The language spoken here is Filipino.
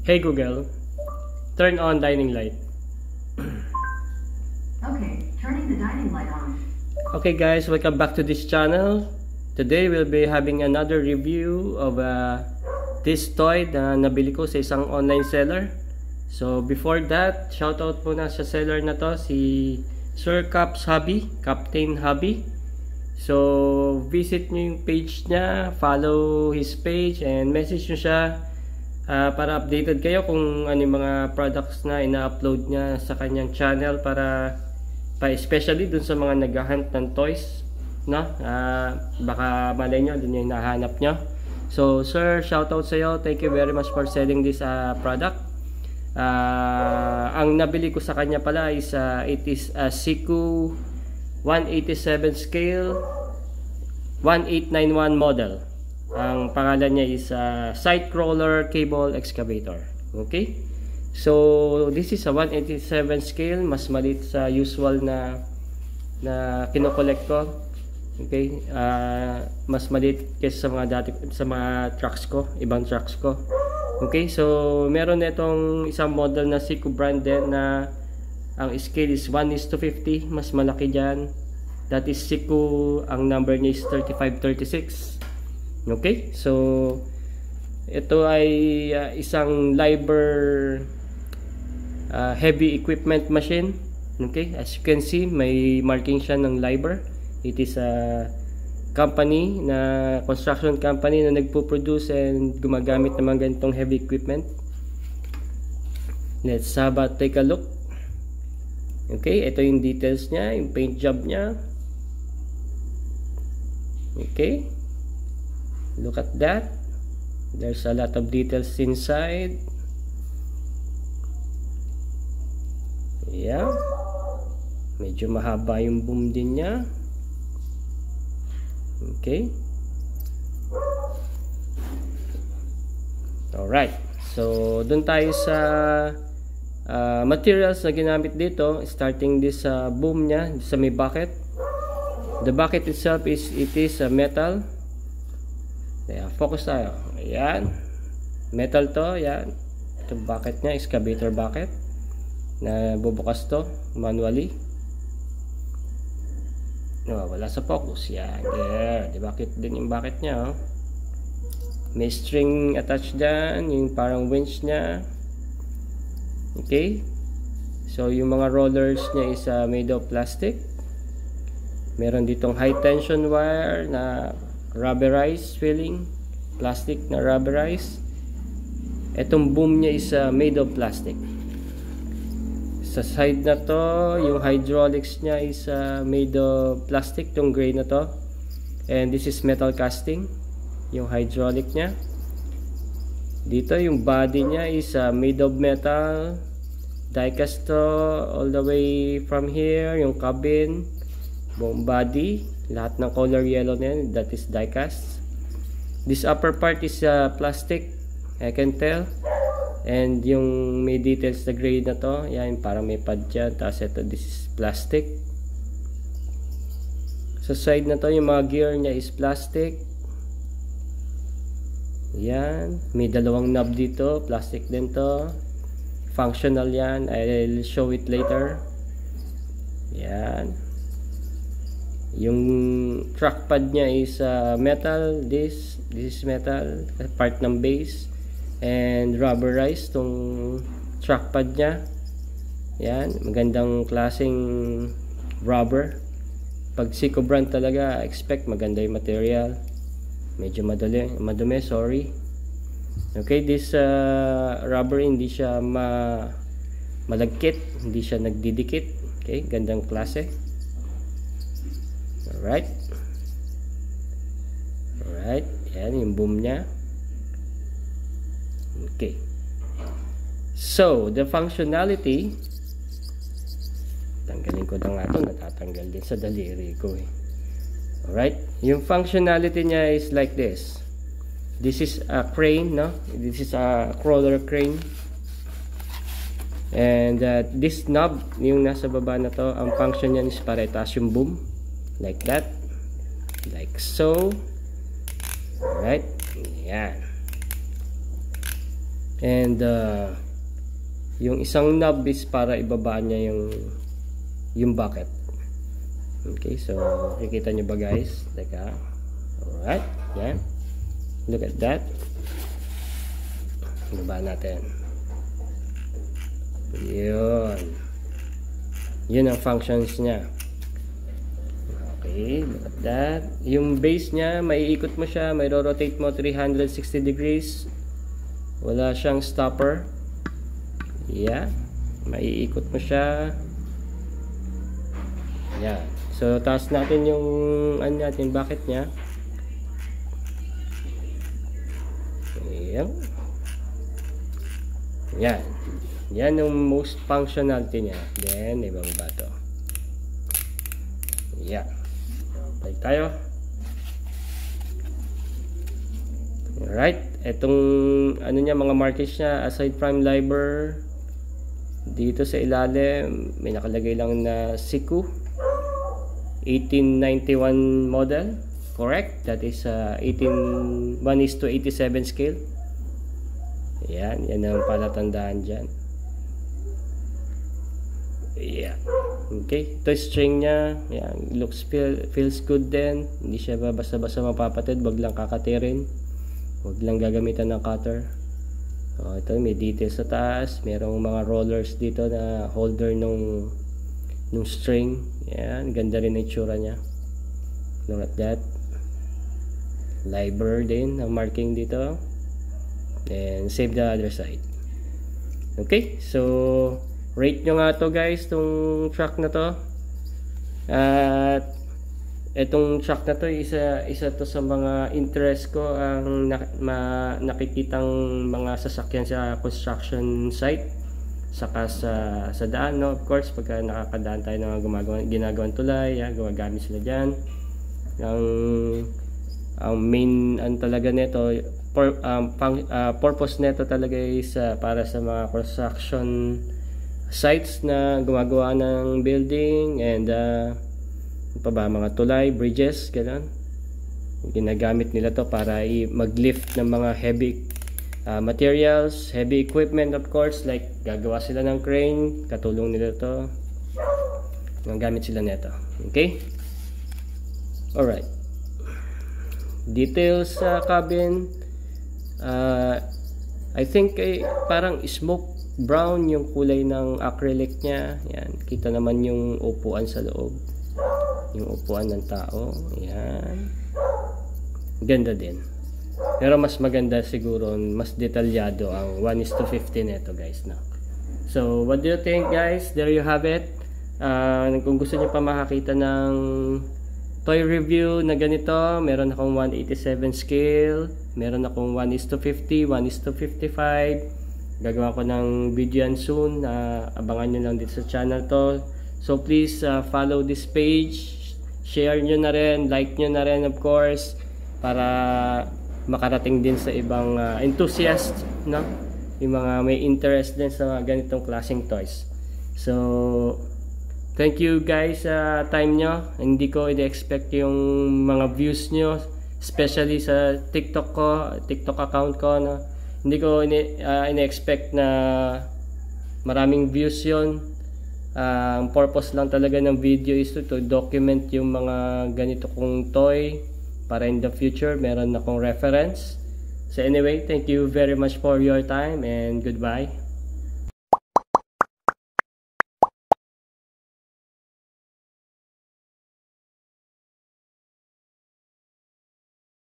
Hey Google, turn on dining light. Okay, turning the dining light on. Okay guys, welcome back to this channel. Today we'll be having another review of this toy na nabili ko sa isang online seller. So before that, shoutout muna sa seller na to, si Sir Caps Hobby, Captain Hobby. So visit nyo yung page niya, follow his page and message nyo siya para updated kayo kung ano yung mga products na ina-upload niya sa kanyang channel, para especially dun sa mga naghahunt ng toys, no? Baka malay nyo dun yung nahanap nyo. So sir, shoutout sa iyo, thank you very much for selling this product. Ang nabili ko sa kanya pala is it is a Siku 187 scale 1891 model. Ang pangalan niya is side crawler cable excavator. Okay, so this is a 187 scale, mas maliit sa usual na kino-collect ko. Okay, mas maliit kaysa sa mga trucks ko, ibang trucks ko. Okay, so meron na itong isang model na Siku brand din na ang scale is 1:50, mas malaki dyan. That is Siku, ang number niya is 3536. Okay, so ito ay isang Liber heavy equipment machine. Okay, as you can see, may marking siya ng Liber. It is a company na construction company na nagpo-produce and gumagamit ng mga ganitong heavy equipment. Let's take a look. Okay, ito yung details niya, yung paint job niya. Okay, look at that. There's a lot of details inside. Yeah, medyo mahaba yung boom din niya. Okay, alright, so dun tayo sa materials na ginamit dito. Starting this boom niya sa may bucket. The bucket itself is a metal. Ayan, focus tayo. Ayan, metal to. Ayan, itong bucket niya, excavator bucket na bubukas to manually. No, wala sa focus. Yan, there. Di bucket din yung bucket niya. May string attached dyan, yung parang winch niya. Okay, so yung mga rollers niya is made of plastic. Meron ditong high tension wire na rubberized filling, plastic na rubberized. Etong boom niya is made of plastic. Sa side na to, yung hydraulics niya is made of plastic, tong gray na to. And this is metal casting, yung hydraulic niya. Dito yung body niya is made of metal, die-cast to all the way from here. Yung cabin, buong body, lahat ng color yellow na yan, that is die-cast. This upper part is plastic, I can tell. And yung may details na gray na to, yan, parang may pad dyan. Tapos ito, this is plastic. Sa side na to, yung mga gear niya is plastic. Yan, may dalawang knob dito, plastic din to. Functional yan, I'll show it later. Yan, yung trackpad niya is metal. This is metal, part ng base, and rubberized tong trackpad niya. Yan, magandang klaseng rubber. Pag Siku brand talaga, expect maganda yung material. Medyo madumi, sorry. Okay, this rubber hindi siya malagkit, hindi siya nagdidikit. Okay, gandang klase. Alright, yan yung boom niya. Okay, so the functionality, tanggalin ko na nga ito, natatanggal din sa daliri ko eh. Alright, yung functionality niya is like this. This is a crane, no? This is a crawler crane. And this knob, yung nasa baba na to, ang function niyan is para itaas yung boom. Like that. Like so. Alright, yan. And yung isang knob is para ibabaan niya yung bucket. Okay, so kikita nyo ba guys? Teka. Alright, yan. Look at that. Ibaba natin. Yun ang functions niya. Okay, look at that. Yung base niya, maiikot mo siya, may rotate mo 360 degrees. Wala siyang stopper. Yeah, maiikot mo siya. Yan. So, taas natin yung natin, bucket niya. Ayan. Yan. Yan yung most functionality niya. Then, ibang bato. Yeah. Balik tayo. Alright. Itong ano niya, mga markings niya, aside from LIBOR, dito sa ilalim may nakalagay lang na Siku 1891 model. Correct. That is 1:87 scale. Yan ang palatandaan dyan. Yeah. Okay, ito string nya. Yan, feels good din. Hindi siya basta-basta mapapatid, wag lang kakatirin. Wag lang gagamitan ng cutter. Ito may details sa taas, merong mga rollers dito na holder nung string. Yan, ganda rin ang itsura nya. Look at that. LIBOR din ang marking dito. And save the other side. Okay, so rate nyo nga to guys, tong truck na to. At etong truck na to, isa to sa mga interest ko, ang nakikitang mga sasakyan sa construction site, saka sa daan, no? Of course, pagka nakakadaan tayo ng ginagawang tulay, gagamit sila dyan. Ang main talaga nito, purpose nito talaga is para sa mga construction sites na gumagawa ng building and mga tulay, bridges, gano'n. Ginagamit nila to para mag-lift ng mga heavy materials, heavy equipment, of course, like gagawa sila ng crane, katulong nila to. Gamit sila nito. Okay? Alright. Details sa cabin, I think parang smoke brown yung kulay ng acrylic niya. Yan, kita naman yung upuan sa loob, yung upuan ng tao. Yan, ganda din, pero mas maganda siguro, mas detalyado ang 1:50 nito guys, no? So what do you think guys? There you have it. Kung gusto niyo pa makakita ng toy review na ganito, meron akong 1:87 scale, meron akong 1:50, 1:55. Gagawa ko ng video yan soon. Abangan nyo lang dito sa channel to. So please follow this page, share nyo na rin, like nyo na rin of course, para makarating din sa ibang enthusiast, no? Yung mga may interest din sa ganitong klaseng toys. So thank you guys sa time nyo. Hindi ko i-expect yung mga views nyo, especially sa TikTok account ko, no? Hindi ko ina-expect na maraming views yon. Ang purpose lang talaga ng video is to document yung mga ganito kong toy para in the future meron akong reference. So anyway, thank you very much for your time and goodbye.